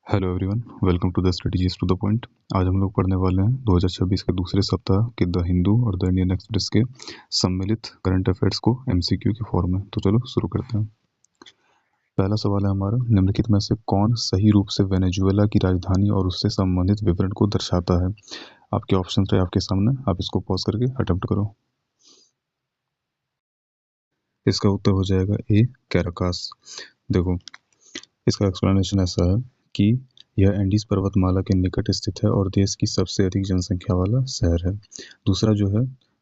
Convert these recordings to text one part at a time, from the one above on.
Hello everyone, welcome to the strategies to the point. आज हम लोग पढ़ने वाले हैं 2026 के दूसरे सप्ताह के द हिंदू और द इंडियन एक्सप्रेस के सम्मिलित करंट अफेयर्स को एमसीक्यू की फॉर्म में। तो चलो शुरू करते हैं। पहला सवाल है हमारा, निम्नलिखित में से कौन सही रूप से वेनेजुएला की राजधानी और उससे संबंधित विवरण को दर्शाता है। आपके ऑप्शन है आपके सामने, आप इसको पॉज करके अटेम्प्ट करो। इसका उत्तर हो जाएगा ए, कैराकास। देखो, इसका एक्सप्लेनेशन ऐसा है कि यह एंडीज पर्वतमाला के निकट स्थित है और देश की सबसे अधिक जनसंख्या वाला शहर है। दूसरा जो है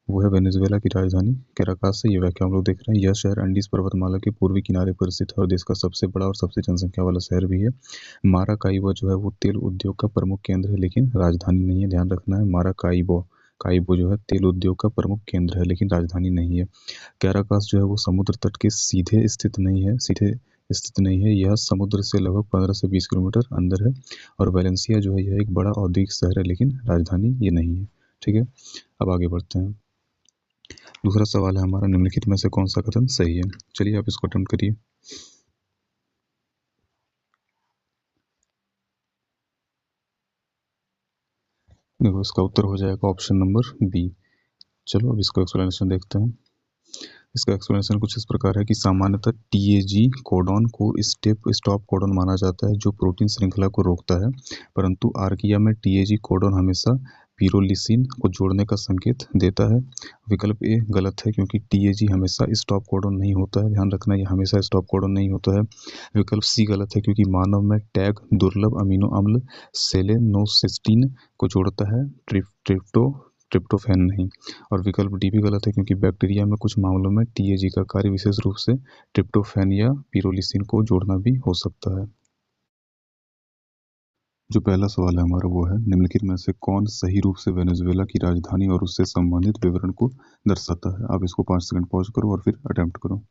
वो है वेनेजुएला की राजधानी कैराकास से। ये व्याख्या हम लोग देख रहे हैं। यह शहर एंडीज पर्वतमाला के पूर्वी किनारे पर स्थित है और देश का सबसे बड़ा और सबसे जनसंख्या वाला शहर भी है। माराकाइबो जो है वो तेल उद्योग का प्रमुख केंद्र है, लेकिन राजधानी नहीं है। ध्यान रखना है, काइबो जो है तेल उद्योग का प्रमुख केंद्र है, लेकिन राजधानी नहीं है। कैराकास जो है वो समुद्र तट के सीधे स्थित नहीं है। यह समुद्र से लगभग 15 से 20 किलोमीटर अंदर है। और वेलेंसिया जो है यह एक बड़ा औद्योगिक शहर है, लेकिन राजधानी ये नहीं है। ठीक है, अब आगे बढ़ते हैं। दूसरा सवाल है हमारा, निम्नलिखित में से कौन सा कथन सही है। चलिए आप इसको अटेम्प्ट करिए। देखो, इसका उत्तर हो जाएगा ऑप्शन नंबर बी। चलो अब इसका एक्सप्लेनेशन देखते हैं। इसका एक्सप्लेनेशन कुछ इस प्रकार है कि सामान्यतः टीएजी कोडॉन को स्टॉप कोडॉन माना जाता है जो प्रोटीन श्रृंखला को रोकता है, परंतु आर्किया में टीएजी कोडॉन हमेशा पिरोलिसिन को जोड़ने का संकेत देता है। विकल्प ए गलत है, क्योंकि टीएजी हमेशा स्टॉप कोडॉन नहीं होता है। ध्यान रखना, ये हमेशा स्टॉप कोडॉन नहीं होता है। विकल्प सी गलत है, क्योंकि मानव में टैग दुर्लभ अमीनो अम्ल सेलेनोसिस्टीन को जोड़ता है, ट्रिप्टोफैन नहीं। और विकल्प डी भी गलत है, क्योंकि बैक्टीरिया में कुछ मामलों में टीएजी का कार्य विशेष रूप से ट्रिप्टोफैन या पिरोलिसिन को जोड़ना भी हो सकता है। जो पहला सवाल है हमारा वो है, निम्नलिखित में से कौन सही रूप से वेनेजुएला की राजधानी और उससे संबंधित विवरण को दर्शाता है। आप इसको 5 सेकंड पॉज करो और फिर अटेम्प्ट करो।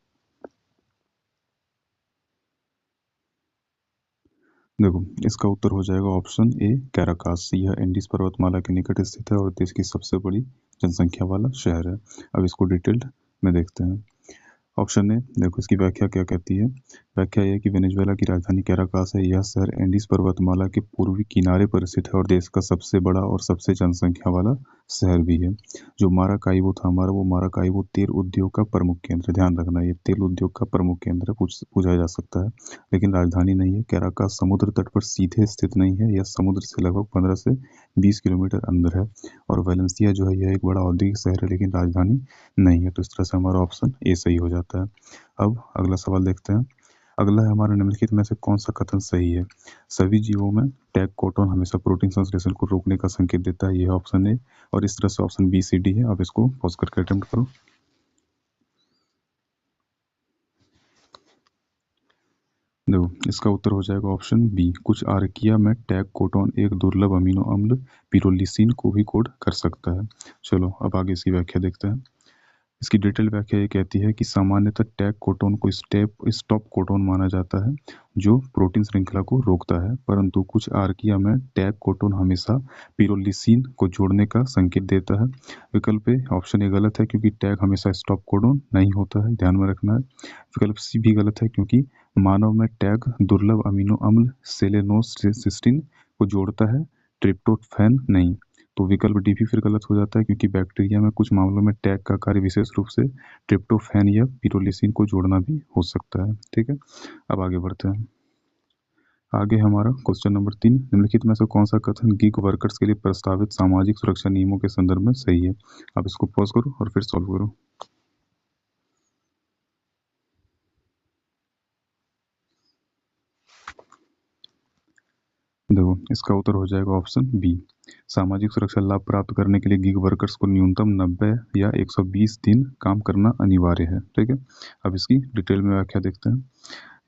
देखो, इसका उत्तर हो जाएगा ऑप्शन ए, कैराकास। यह एंडीज पर्वतमाला के निकट स्थित है और देश की सबसे बड़ी जनसंख्या वाला शहर है। अब इसको डिटेल्ड में देखते हैं। ऑप्शन ए, देखो इसकी व्याख्या क्या कहती है। व्याख्या यह है कि वेनेजुएला की राजधानी कैराकास है। यह शहर एंडीज पर्वतमाला के पूर्वी किनारे पर स्थित है और देश का सबसे बड़ा और सबसे जनसंख्या वाला शहर भी है। जो माराकाइबो था हमारा, वो माराकाइबो तेल उद्योग का प्रमुख केंद्र है। ध्यान रखना, ये तेल उद्योग का प्रमुख केंद्र है, पूछा जा सकता है, लेकिन राजधानी नहीं है। कैराकास समुद्र तट पर सीधे स्थित नहीं है। यह समुद्र से लगभग 15 से 20 किलोमीटर अंदर है। और वेलेंसिया जो है यह एक बड़ा औद्योगिक शहर है, लेकिन राजधानी नहीं है। तो इस तरह से हमारा ऑप्शन ए सही हो जाता है। अब अगला सवाल देखते हैं। अगला है हमारा, निम्नलिखित में से कौन सा कथन सही है। सभी जीवों में टैग कोडॉन हमेशा प्रोटीन संश्लेषण को रोकने का संकेत देता है। यह ऑप्शन है, और इस तरह से ऑप्शन बी सी डी है। अब इसको पॉज करके अटेम्प्ट करो। देखो, इसका उत्तर हो जाएगा ऑप्शन बी। कुछ आर्किया में टैग कोडॉन एक दुर्लभ अमीनो अम्ल पिरोलिसिन को भी कोड कर सकता है। चलो अब आगे इसकी व्याख्या देखते हैं। इसकी डिटेल व्याख्या ये कहती है कि सामान्यतः टैग कोडॉन को स्टॉप कोडॉन माना जाता है जो प्रोटीन श्रृंखला को रोकता है, परंतु कुछ आर्किया में टैग कोडॉन हमेशा पिरोलिसिन को जोड़ने का संकेत देता है। विकल्प ए, ऑप्शन ए गलत है, क्योंकि टैग हमेशा स्टॉप कोडॉन नहीं होता है। ध्यान में रखना है। विकल्प सी भी गलत है, क्योंकि मानव में टैग दुर्लभ अमीनो अम्ल सेलेनोसिस्टीन को जोड़ता है, ट्रिप्टोफैन नहीं। तो विकल्प डी भी फिर गलत हो जाता है, क्योंकि बैक्टीरिया में कुछ मामलों में टैग का कार्य विशेष रूप से ट्रिप्टोफैन या पिरोलिसिन को जोड़ना भी हो सकता है। ठीक है, अब आगे बढ़ते हैं। आगे हमारा क्वेश्चन नंबर 3, निम्नलिखित में से कौन सा कथन गिग वर्कर्स के लिए प्रस्तावित सामाजिक सुरक्षा नियमों के संदर्भ में सही है। आप इसको पॉज करो और फिर सॉल्व करो। देखो, इसका उत्तर हो जाएगा ऑप्शन बी। सामाजिक सुरक्षा लाभ प्राप्त करने के लिए गिग वर्कर्स को न्यूनतम 90 या 120 दिन काम करना अनिवार्य है। ठीक है, अब इसकी डिटेल में व्याख्या देखते हैं।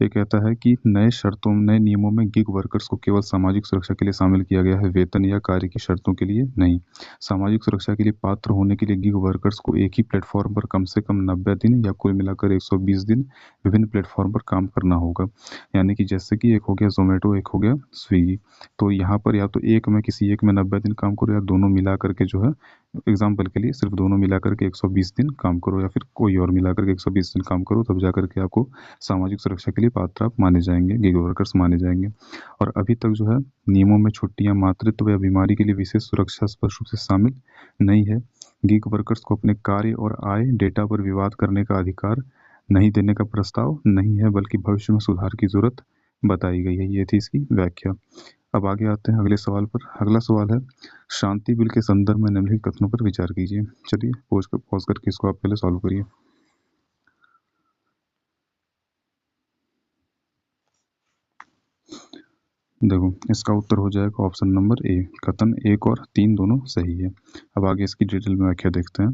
ये कहता है कि नए नियमों में गिग वर्कर्स को केवल सामाजिक सुरक्षा के लिए शामिल किया गया है, वेतन या कार्य की शर्तों के लिए नहीं। सामाजिक सुरक्षा के लिए पात्र होने के लिए गिग वर्कर्स को एक ही प्लेटफॉर्म पर कम से कम 90 दिन या कुल मिलाकर 120 दिन विभिन्न प्लेटफॉर्म पर काम करना होगा। यानी कि जैसे कि एक हो गया जोमेटो, एक हो गया स्विगी। तो यहाँ पर या तो किसी एक में 90 दिन काम करो, या दोनों मिला करके जो है एग्जाम्पल के लिए सिर्फ दोनों मिलाकर के 120 दिन काम करो या फिर कोई और मिलाकर के 120 दिन काम करो, तब जाकर के आपको सामाजिक सुरक्षा के लिए पात्र आप माने जाएंगे, गिग वर्कर्स माने जाएंगे। और अभी तक जो है नियमों में छुट्टियां मातृत्व या बीमारी के लिए विशेष सुरक्षा स्पष्ट रूप से शामिल नहीं है। गिग वर्कर्स को अपने कार्य और आय डेटा पर विवाद करने का अधिकार नहीं देने का प्रस्ताव नहीं है, बल्कि भविष्य में सुधार की जरूरत बताई गई है। ये थी इसकी व्याख्या। अब आगे आते हैं अगले सवाल पर। अगला सवाल है, शांति बिल के संदर्भ में निम्नलिखित कथनों पर विचार कीजिए। चलिए पॉज करके इसको आप पहले सॉल्व करिए। देखो इसका उत्तर हो जाएगा ऑप्शन नंबर ए, कथन 1 और 3 दोनों सही है। अब आगे इसकी डिटेल में व्याख्या देखते हैं।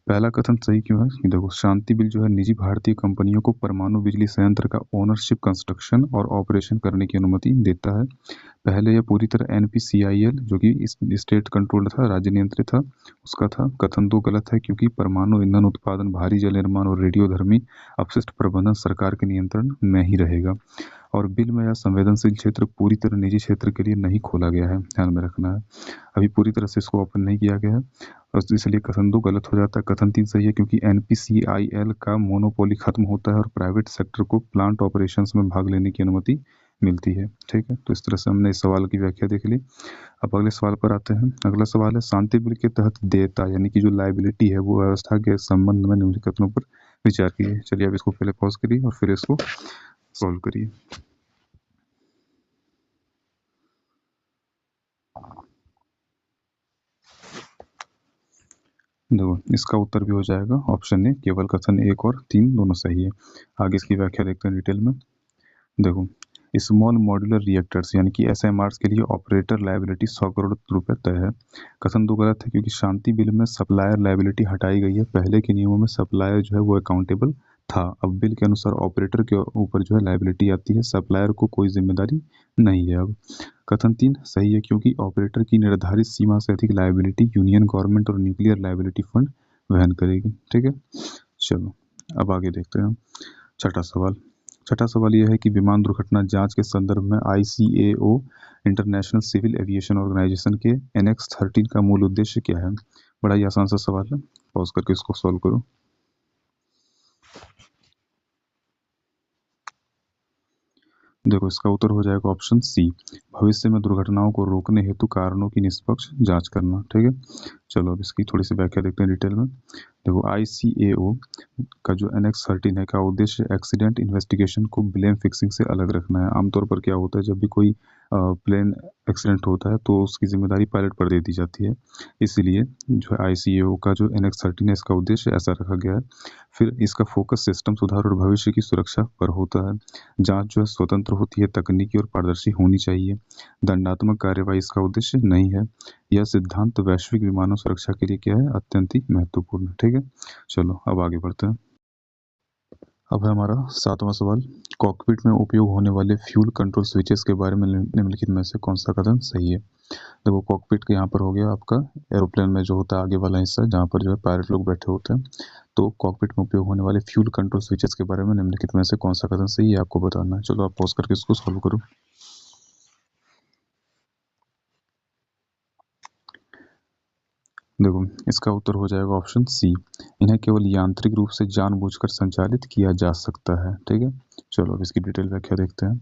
पहला कथन सही क्यों है कि देखो शांति बिल जो है निजी भारतीय कंपनियों को परमाणु बिजली संयंत्र का ओनरशिप, कंस्ट्रक्शन और ऑपरेशन करने की अनुमति देता है। पहले यह पूरी तरह एनपीसीआईएल जो कि स्टेट कंट्रोल्ड था, राज्य नियंत्रित था, उसका था। कथन 2 गलत है क्योंकि परमाणु ईंधन उत्पादन, भारी जल निर्माण और रेडियोधर्मी अपशिष्ट प्रबंधन सरकार के नियंत्रण में ही रहेगा। और बिल में यह संवेदनशील क्षेत्र पूरी तरह निजी क्षेत्र के लिए नहीं खोला गया है, ध्यान में रखना है। अभी पूरी तरह से इसको ओपन नहीं किया गया है, और इसलिए कथन 2 गलत हो जाता है। कथन 3 सही है क्योंकि एनपीसीआईएल का मोनोपोली खत्म होता है और प्राइवेट सेक्टर को प्लांट ऑपरेशंस में भाग लेने की अनुमति मिलती है। ठीक है, तो इस तरह से हमने इस सवाल की व्याख्या देख ली। अब अगले सवाल पर आते हैं। अगला सवाल है, शांति बिल के तहत देयता यानी कि जो लायबिलिटी है वो व्यवस्था के संबंध में निम्नलिखित कथनों पर विचार कीजिए। चलिए अब इसको पहले पॉज करिए और फिर इसको सॉल्व करिए। देखो इसका उत्तर भी हो जाएगा ऑप्शन ए, केवल कथन 1 और 3 दोनों सही है। आगे इसकी व्याख्या देखते हैं डिटेल में। देखो स्मॉल मॉड्यूलर रिएक्टर्स यानी कि एसएमआर्स के लिए ऑपरेटर लायबिलिटी 100 करोड़ रुपए तय है। कथन 2 गलत है क्योंकि शांति बिल में सप्लायर लायबिलिटी हटाई गई है। पहले के नियमों में सप्लायर जो है वो अकाउंटेबल था, अब बिल के अनुसार ऑपरेटर के ऊपर जो है लायबिलिटी आती है, सप्लायर को कोई जिम्मेदारी नहीं है अब। कथन 3 सही है क्योंकि ऑपरेटर की निर्धारित सीमा से अधिक लायबिलिटी यूनियन गवर्नमेंट और न्यूक्लियर लायबिलिटी फंड वहन करेगी। ठीक है, चलो अब आगे देखते हैं छठा सवाल। छठा सवाल यह है कि विमान दुर्घटना जांच के संदर्भ में ICAO international civil aviation organisation के एनेक्स 13 का मूल उद्देश्य क्या है। बड़ा ही आसान सा सवाल है, पॉज करके इसको सॉल्व करो। देखो इसका उत्तर हो जाएगा ऑप्शन सी, भविष्य में दुर्घटनाओं को रोकने हेतु कारणों की निष्पक्ष जांच करना। ठीक है, चलो अब इसकी थोड़ी सी व्याख्या देखते हैं डिटेल में। देखो ICAO का जो एनेक्स 13 है का उद्देश्य एक्सीडेंट इन्वेस्टिगेशन को ब्लेम फिक्सिंग से अलग रखना है। आमतौर पर क्या होता है, जब भी कोई प्लेन एक्सीडेंट होता है तो उसकी जिम्मेदारी पायलट पर दे दी जाती है, इसलिए जो है ICAO का जो एनेक्स 13 है इसका उद्देश्य ऐसा रखा गया है। फिर इसका फोकस सिस्टम सुधार और भविष्य की सुरक्षा पर होता है। जांच जो है स्वतंत्र होती है, तकनीकी और पारदर्शी होनी चाहिए। दंडात्मक कार्यवाही इसका उद्देश्य नहीं है। यह सिद्धांत वैश्विक विमानन सुरक्षा के लिए क्या है, अत्यंत ही महत्वपूर्ण है। ठीक है, चलो अब आगे बढ़ते हैं। अब है हमारा 7वां सवाल, कॉकपिट में उपयोग होने वाले फ्यूल कंट्रोल स्विचेस के बारे में निम्नलिखित में से कौन सा कथन सही है। देखो कॉकपिट के यहाँ पर हो गया आपका एरोप्लेन में जो होता है आगे वाला हिस्सा जहाँ पर जो है पायलट लोग बैठे होते हैं। तो कॉकपिट में उपयोग होने वाले फ्यूल कंट्रोल स्विचेस के बारे में निम्नलिखित में से कौन सा कथन सही है आपको बताना है। चलो आप पॉज करके इसको सॉल्व करो। देखो इसका उत्तर हो जाएगा ऑप्शन सी, इन्हें केवल यांत्रिक रूप से जानबूझकर संचालित किया जा सकता है। ठीक है, चलो अब इसकी डिटेल व्याख्या देखते हैं।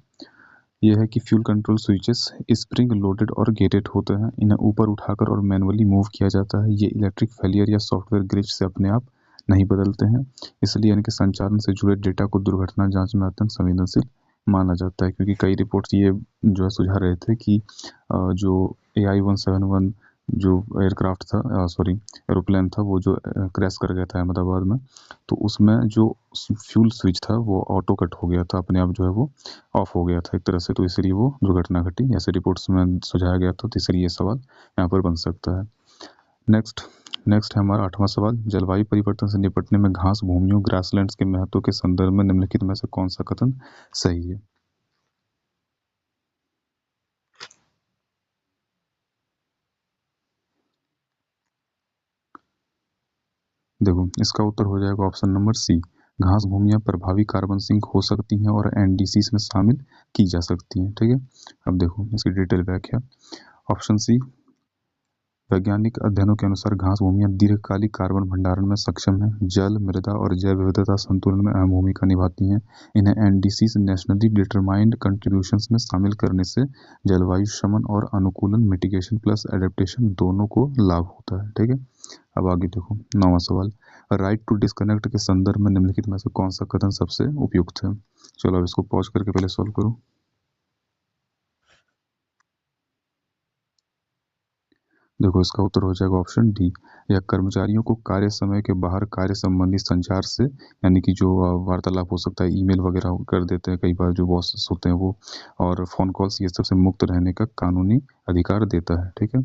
यह है कि fuel control switches spring loaded और गेटेड होते हैं। इन्हें ऊपर उठाकर और मैनुअली मूव किया जाता है। ये इलेक्ट्रिक फेलियर या सॉफ्टवेयर ग्लिच से अपने आप नहीं बदलते हैं, इसलिए इनके संचालन से जुड़े डेटा को दुर्घटना जांच में अत्यंत संवेदनशील माना जाता है। क्योंकि कई रिपोर्ट्स ये जो है सुझा रहे थे कि जो AI-171 जो एयरक्राफ्ट था, सॉरी एरोप्लेन था, वो जो क्रैश कर गया था अहमदाबाद में, तो उसमें जो फ्यूल स्विच था वो ऑटो कट हो गया था, अपने आप जो है वो ऑफ हो गया था एक तरह से, तो इसलिए वो दुर्घटना घटी, ऐसे रिपोर्ट्स में सुझाया गया था। तो इसलिए ये सवाल यहाँ पर बन सकता है। नेक्स्ट नेक्स्ट है हमारा 8वां सवाल, जलवायु परिवर्तन से निपटने में घास भूमियों ग्रासलैंड्स के महत्व के संदर्भ में निम्नलिखित में से कौन सा कथन सही है। देखो इसका उत्तर हो जाएगा ऑप्शन नंबर सी, घास भूमियां प्रभावी कार्बन सिंक हो सकती हैं और NDCs में शामिल की जा सकती हैं। ठीक है, अब देखो इसकी डिटेल व्याख्या। ऑप्शन सी, वैज्ञानिक अध्ययनों के अनुसार घास भूमियां दीर्घकालिक कार्बन भंडारण में सक्षम हैं, जल, मृदा और जैव विविधता संतुलन में अहम भूमिका निभाती हैं। इन्हें एनडीसी नेशनली डिटरमाइंड कंट्रीब्यूशंस में शामिल करने से जलवायु शमन और अनुकूलन मिटिगेशन प्लस एडेप्टेशन दोनों को लाभ होता है। ठीक है, अब आगे देखो 9वां सवाल, राइट टू डिस्कनेक्ट के संदर्भ में निम्नलिखित में से कौन सा कथन सबसे उपयुक्त है। चलो अब इसको पॉज करके पहले सॉल्व करो। देखो इसका उत्तर हो जाएगा ऑप्शन डी। यह कर्मचारियों को कार्य समय के बाहर कार्य संबंधी संचार से, यानी कि जो वार्तालाप हो सकता है, ईमेल वगैरह कर देते हैं कई बार जो बॉस होते हैं वो, और फोन कॉल्स ये सब से मुक्त रहने का कानूनी अधिकार देता है। ठीक है,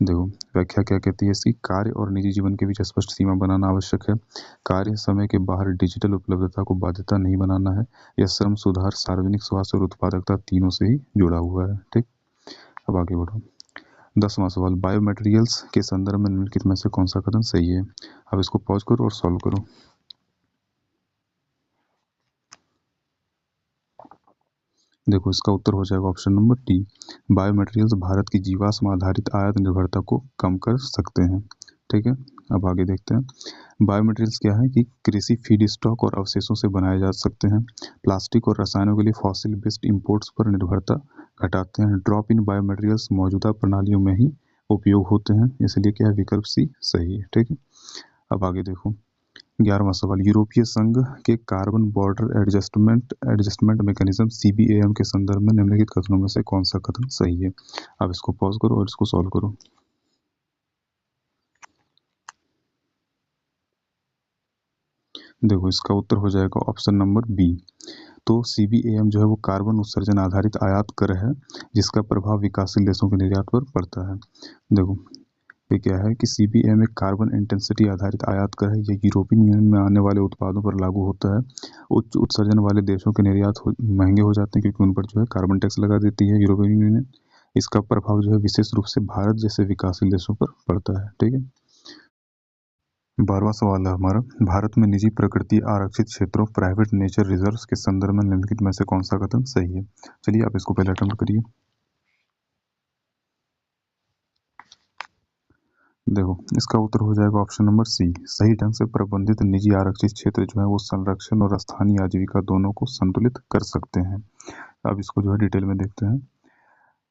देखो व्याख्या क्या कहती है इसकी, कार्य और निजी जीवन के बीच स्पष्ट सीमा बनाना आवश्यक है। कार्य समय के बाहर डिजिटल उपलब्धता को बाध्यता नहीं बनाना है। यह श्रम सुधार, सार्वजनिक स्वास्थ्य और उत्पादकता तीनों से ही जुड़ा हुआ है। ठीक, अब आगे बढ़ो। 10वां सवाल, बायोमटेरियल्स के संदर्भ में निम्नलिखित में से कौन सा कथन सही है। अब इसको पॉज करो और सॉल्व करो। देखो इसका उत्तर हो जाएगा option number D. Biomaterials Bharat की जीवाश्म आधारित आयात निर्भरता को कम कर सकते हैं। ठीक है, अब आगे देखते हैं। बायोमटेरियल्स क्या है कि कृषि फीड स्टॉक और अवशेषों से बनाए जा सकते हैं। प्लास्टिक और रसायनों के लिए फॉसिल बेस्ड इंपोर्ट्स पर निर्भरता घटाते हैं। ड्रॉप इन बायोमटेरियल्स मौजूदा प्रणालियों में ही उपयोग होते हैं, इसलिए क्या है विकल्प सी सही है। ठीक है, अब आगे देखो 11वां सवाल, यूरोपीय संघ के carbon border adjustment mechanism CBM के संदर्भ में निम्नलिखित कथनों में से कौन सा कथन सही है। अब इसको पॉज करो और इसको सॉल्व करो। देखो इसका उत्तर हो जाएगा ऑप्शन नंबर बी। तो सीबीएम जो है वो कार्बन उत्सर्जन आधारित आयात कर है, जिसका प्रभाव विकासशील देशों के निर्यात पर पड़ता है। देखो ये क्या है कि सीबीएम एक कार्बन इंटेंसिटी आधारित आयात कर है। यह यूरोपियन यूनियन में आने वाले उत्पादों पर लागू होता है। उच्च उत्सर्जन वाले देशों के निर्यात महंगे हो जाते हैं, क्योंकि उन पर जो है कार्बन टैक्स लगा देती है यूरोपियन यूनियन। इसका प्रभाव जो है विशेष रूप से भारत जैसे विकासशील देशों पर पड़ता है। ठीक है, 12वां सवाल है हमारा, भारत में निजी प्रकृति आरक्षित क्षेत्रों प्राइवेट नेचर रिजर्व्स के संदर्भ में निम्नलिखित में से कौन सा कथन सही है। चलिए आप इसको पहले अटेम्प्ट करिए। देखो इसका उत्तर हो जाएगा ऑप्शन नंबर सी। सही ढंग से प्रबंधित निजी आरक्षित क्षेत्र जो है वो संरक्षण और स्थानीय आजीविका दोनों को संतुलित कर सकते हैं। अब इसको जो है डिटेल में देखते हैं।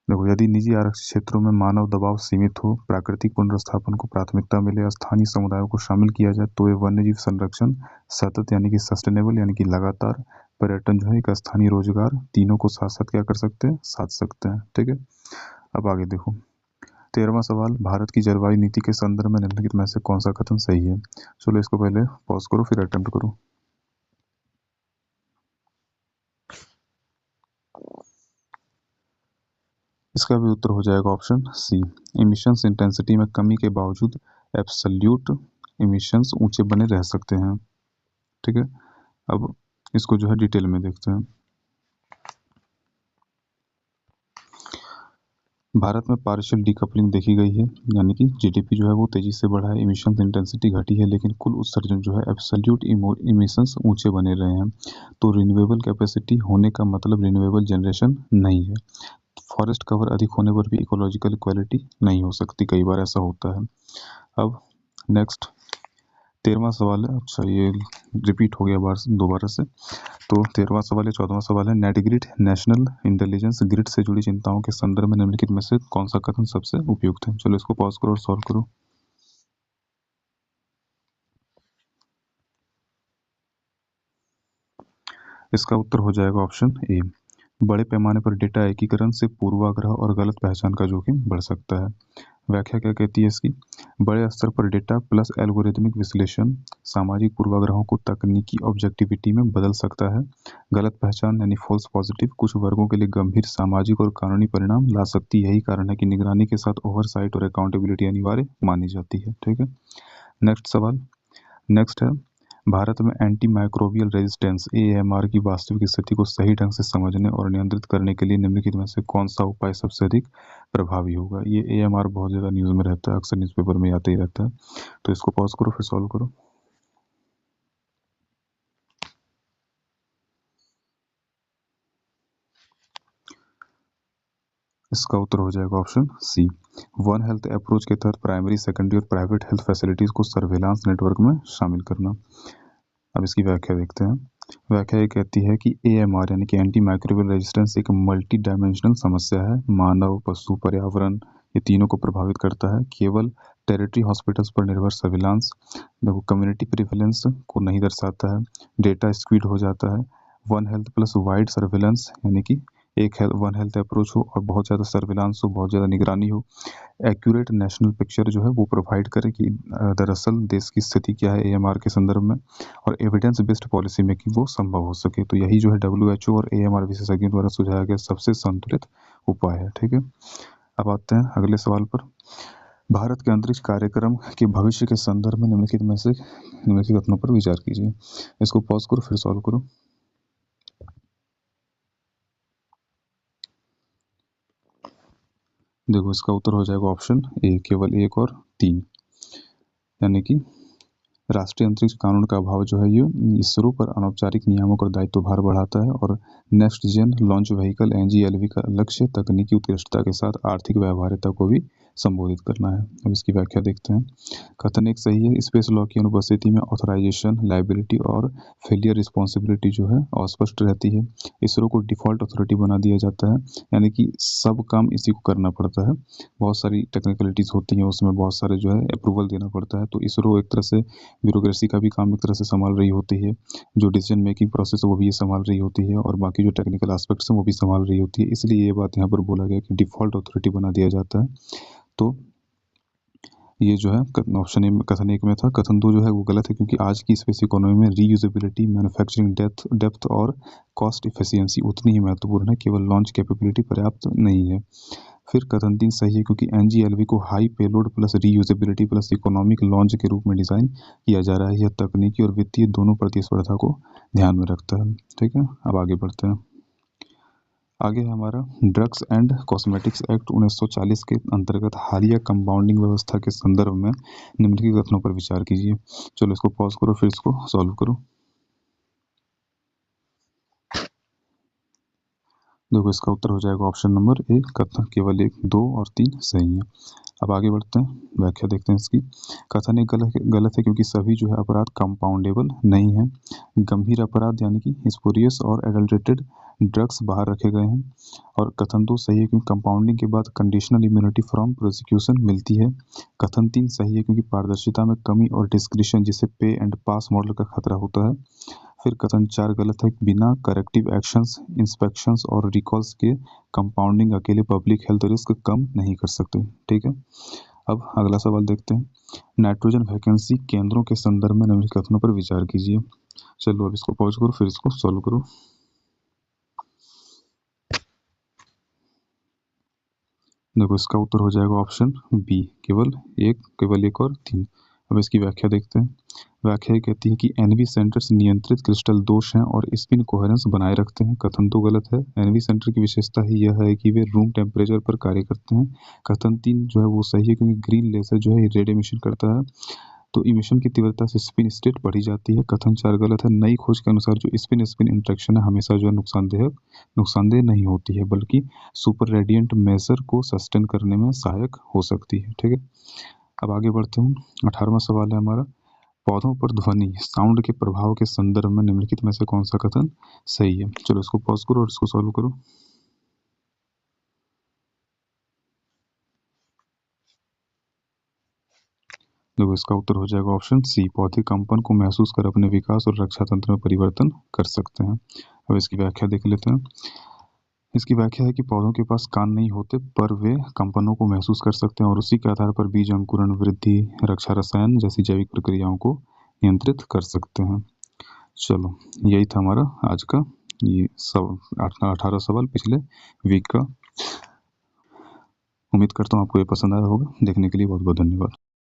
देखो यदि निजी आरक्षित क्षेत्रों में मानव दबाव सीमित हो, प्राकृतिक पुनर्स्थापन को प्राथमिकता मिले, स्थानीय समुदायों को शामिल किया जाए, तो ये वन्यजीव संरक्षण सतत यानी कि सस्टेनेबल यानी कि लगातार, पर्यटन जो है एक स्थानीय रोजगार, तीनों को साथ साथ क्या कर सकते हैं, साथ सकते हैं। ठीक है, अब आगे देखो 13वां सवाल, भारत की जलवायु नीति के संदर्भ में निम्नलिखित में से कौन सा कथन सही है। चलो इसको पहले पॉज करो फिर अटेम्प्ट करो। इसका भी उत्तर हो जाएगा ऑप्शन सी। इमिशंस इंटेंसिटी में कमी के बावजूद एब्सोल्यूट इमिशंस ऊंचे बने रह सकते हैं। ठीक है, अब इसको जो है डिटेल में देखते हैं। भारत में पार्शियल डीकपलिंग देखी गई है, यानी कि जीडीपी जो है वो तेजी से बढ़ा है, इमिशन इंटेंसिटी घटी है, लेकिन कुल उत्सर्जन जो है एब्सोल्यूट इमिशंस ऊंचे बने रहे हैं। तो रिन्यूएबल कैपेसिटी होने का मतलब रिन्यूएबल जनरेशन नहीं है। फॉरेस्ट कवर अधिक होने पर भी इकोलॉजिकल इक्वालिटी नहीं हो सकती, कई बार ऐसा होता है। अब नेक्स्ट 13वां सवाल है, अच्छा ये रिपीट हो गया बार दोबारा से। तो 13वां सवाल है, 14वां सवाल है, नेटग्रिड नेशनल इंटेलिजेंस ग्रिड से जुड़ी चिंताओं के संदर्भ में निम्नलिखित में से कौन सा कथन सबसे उपयुक्त है। चलो इसको पॉज करो और सॉल्व करो। इसका उत्तर हो जाएगा ऑप्शन ए। बड़े पैमाने पर डेटा एकीकरण से पूर्वाग्रह और गलत पहचान का जोखिम बढ़ सकता है। व्याख्या क्या कहती है इसकी, बड़े स्तर पर डेटा प्लस एल्गोरिथमिक विश्लेषण सामाजिक पूर्वाग्रहों को तकनीकी ऑब्जेक्टिविटी में बदल सकता है। गलत पहचान यानी फॉल्स पॉजिटिव कुछ वर्गों के लिए गंभीर सामाजिक और कानूनी परिणाम ला सकती है। यही कारण है कि निगरानी के साथ ओवरसाइट और अकाउंटेबिलिटी अनिवार्य मानी जाती है। ठीक है, नेक्स्ट सवाल, नेक्स्ट है, भारत में एंटी माइक्रोबियल रेजिस्टेंस एएमआर की वास्तविक स्थिति को सही ढंग से समझने और नियंत्रित करने के लिए निम्नलिखित में से कौन सा उपाय सबसे अधिक प्रभावी होगा। ये एएमआर बहुत ज़्यादा न्यूज़ में रहता है, अक्सर न्यूज़पेपर में आते ही रहता है। तो इसको पॉज करो फिर सॉल्व करो। इसका उत्तर हो जाएगा option C. One health approach के तहत प्राइमरी, सेकेंडरी और प्राइवेट हेल्थ फैसिलिटीज़ को सर्वेलांस नेटवर्क में शामिल करना। अब इसकी व्याख्या देखते हैं। व्याख्या ये कहती है कि AMR यानी कि एंटी माइक्रोबियल रेजिस्टेंस एक मल्टी डायमेंशनल समस्या है। मानव, पशु, पर्यावरण ये तीनों को प्रभावित करता है। केवल टेरिटरी हॉस्पिटल्स पर निर्भर सर्विलांस देखो कम्युनिटी प्रिवेलेंस को नहीं दर्शाता है। डेटा स्क्वीड हो जाता है। One health plus wide surveillance यानी कि वन हेल्थ अप्रोच हो और बहुत ज़्यादा सर्विलांस हो, बहुत ज़्यादा निगरानी हो। एक्यूरेट नेशनल पिक्चर जो है वो प्रोवाइड करे कि दरअसल देश की स्थिति क्या है AMR के संदर्भ में, और एविडेंस बेस्ड पॉलिसी मेकिंग वो संभव हो सके। तो यही जो है WHO और AMR विशेषज्ञों द्वारा सुझाया गया सबसे संतुलित उपाय है। ठीक है, अब आते हैं अगले सवाल पर। भारत के अंतरिक्ष कार्यक्रम के भविष्य के संदर्भ में निम्नलिखित कथनों पर विचार कीजिए। इसको पॉज करो फिर सॉल्व करो। देखो इसका उत्तर हो जाएगा ऑप्शन ए, केवल 1 और 3, यानी कि राष्ट्रीय अंतरिक्ष कानून का अभाव जो है ये इसरो पर अनौपचारिक नियामक और दायित्व भार बढ़ाता है। और next gen launch vehicle NGLV का लक्ष्य तकनीकी उत्कृष्टता के साथ आर्थिक व्यवहार्यता को भी संबोधित करना है। अब इसकी व्याख्या देखते हैं। कथन एक सही है। स्पेस लॉ की अनुपस्थिति में ऑथराइजेशन, लाइबिलिटी और फेलियर रिस्पॉन्सिबिलिटी जो है अस्पष्ट रहती है। इसरो को डिफॉल्ट अथॉरिटी बना दिया जाता है, यानी कि सब काम इसी को करना पड़ता है। बहुत सारी टेक्निकलिटीज़ होती हैं, उसमें बहुत सारे जो है अप्रूवल देना पड़ता है। तो इसरो एक तरह से ब्यूरोक्रेसी का भी काम एक तरह से संभाल रही होती है। जो डिसीजन मेकिंग प्रोसेस है वो भी ये संभाल रही होती है, और बाकी जो टेक्निकल एस्पेक्ट्स हैं वो भी संभाल रही होती है। इसलिए ये बात यहाँ पर बोला गया कि डिफ़ॉल्ट अथॉरिटी बना दिया जाता है। तो ये जो है ऑप्शन ए में, कथन 1 में था। कथन 2 जो है वो गलत है, क्योंकि आज की स्पेस इकोनॉमी में रीयूजेबिलिटी, मैन्युफैक्चरिंग डेप्थ और कॉस्ट इफिशियंसी उतनी ही महत्वपूर्ण है, केवल लॉन्च कैपेबिलिटी पर्याप्त नहीं है। फिर कथन 3 सही है, क्योंकि NGLV को high payload plus reusability plus economic launch के रूप में डिज़ाइन किया जा रहा है। यह तकनीकी और वित्तीय दोनों प्रतिस्पर्धा को ध्यान में रखता है। ठीक है, अब आगे बढ़ते हैं। आगे है हमारा ड्रग्स एंड कॉस्मेटिक्स एक्ट 1940 के अंतर्गत हालिया कंपाउंडिंग व्यवस्था के संदर्भ में निम्नलिखित कथनों पर विचार कीजिए। चलो इसको पॉज करो फिर इसको सॉल्व करो। देखो इसका उत्तर हो जाएगा ऑप्शन नंबर ए। कथन केवल 1, 2 और 3 सही है। अब आगे बढ़ते हैं, व्याख्या देखते हैं इसकी। कथन एक गलत है, क्योंकि सभी जो है अपराध कंपाउंडेबल नहीं है। गंभीर अपराध यानी कि स्पूरियस और एडल्ट्रेटेड ड्रग्स बाहर रखे गए हैं। और कथन 2 सही है, क्योंकि कंपाउंडिंग के बाद कंडीशनल इम्यूनिटी फ्रॉम प्रोसिक्यूशन मिलती है। कथन 3 सही है, क्योंकि पारदर्शिता में कमी और डिस्क्रिशन जिससे पे एंड पास मॉडल का खतरा होता है। फिर कथन 4 गलत है, बिना करेक्टिव एक्शंस, इंस्पेक्शंस और रिकॉल्स के कंपाउंडिंग अकेले पब्लिक हेल्थ रिस्क कम नहीं कर सकते। ठीक है, अब अगला सवाल देखते हैं। नाइट्रोजन वैकेंसी केंद्रों के संदर्भ में निम्नलिखित कथनों पर विचार कीजिए। चलो अब इसको पॉज करो फिर इसको सॉल्व करो। देखो इसका उत्तर हो जाएगा ऑप्शन बी, केवल एक और 3। अब इसकी व्याख्या देखते हैं। व्याख्या ये कहती है कि NV सेंटर्स नियंत्रित क्रिस्टल दोष हैं और स्पिन कोहेरेंस बनाए रखते हैं। कथन 2 गलत है। NV सेंटर की विशेषता ही यह है कि वे रूम टेम्परेचर पर कार्य करते हैं। कथन 3 जो है वो सही है, क्योंकि ग्रीन लेजर जो है रेड एमिशन करता है, तो इमिशन की तीव्रता से स्पिन स्टेट बढ़ी जाती है। कथन 4 गलत है। नई खोज के अनुसार जो स्पिन स्पिन इंटरेक्शन है हमेशा जो है नुकसानदेह नहीं होती है, बल्कि सुपर रेडिएंट मेजर को सस्टेन करने में सहायक हो सकती है। ठीक है, अब आगे बढ़ते हैं। 18वां सवाल है हमारा, पौधों पर ध्वनि साउंड के प्रभाव के संदर्भ में निम्नलिखित में से कौन सा कथन सही है। चलो इसको पॉज करो और इसको सॉल्व करो। देखो इसका उत्तर हो जाएगा ऑप्शन सी, पौधे कंपन को महसूस कर अपने विकास और रक्षा तंत्र में परिवर्तन कर सकते हैं। अब इसकी व्याख्या देख लेते हैं। इसकी व्याख्या है कि पौधों के पास कान नहीं होते, पर वे कंपनों को महसूस कर सकते हैं और उसी के आधार पर बीज अंकुरण, वृद्धि, रक्षा रसायन जैसी जैविक प्रक्रियाओं को नियंत्रित कर सकते हैं। चलो यही था हमारा आज का ये सब 18 सवाल पिछले वीक का। उम्मीद करता हूँ आपको ये पसंद आया होगा। देखने के लिए बहुत बहुत धन्यवाद।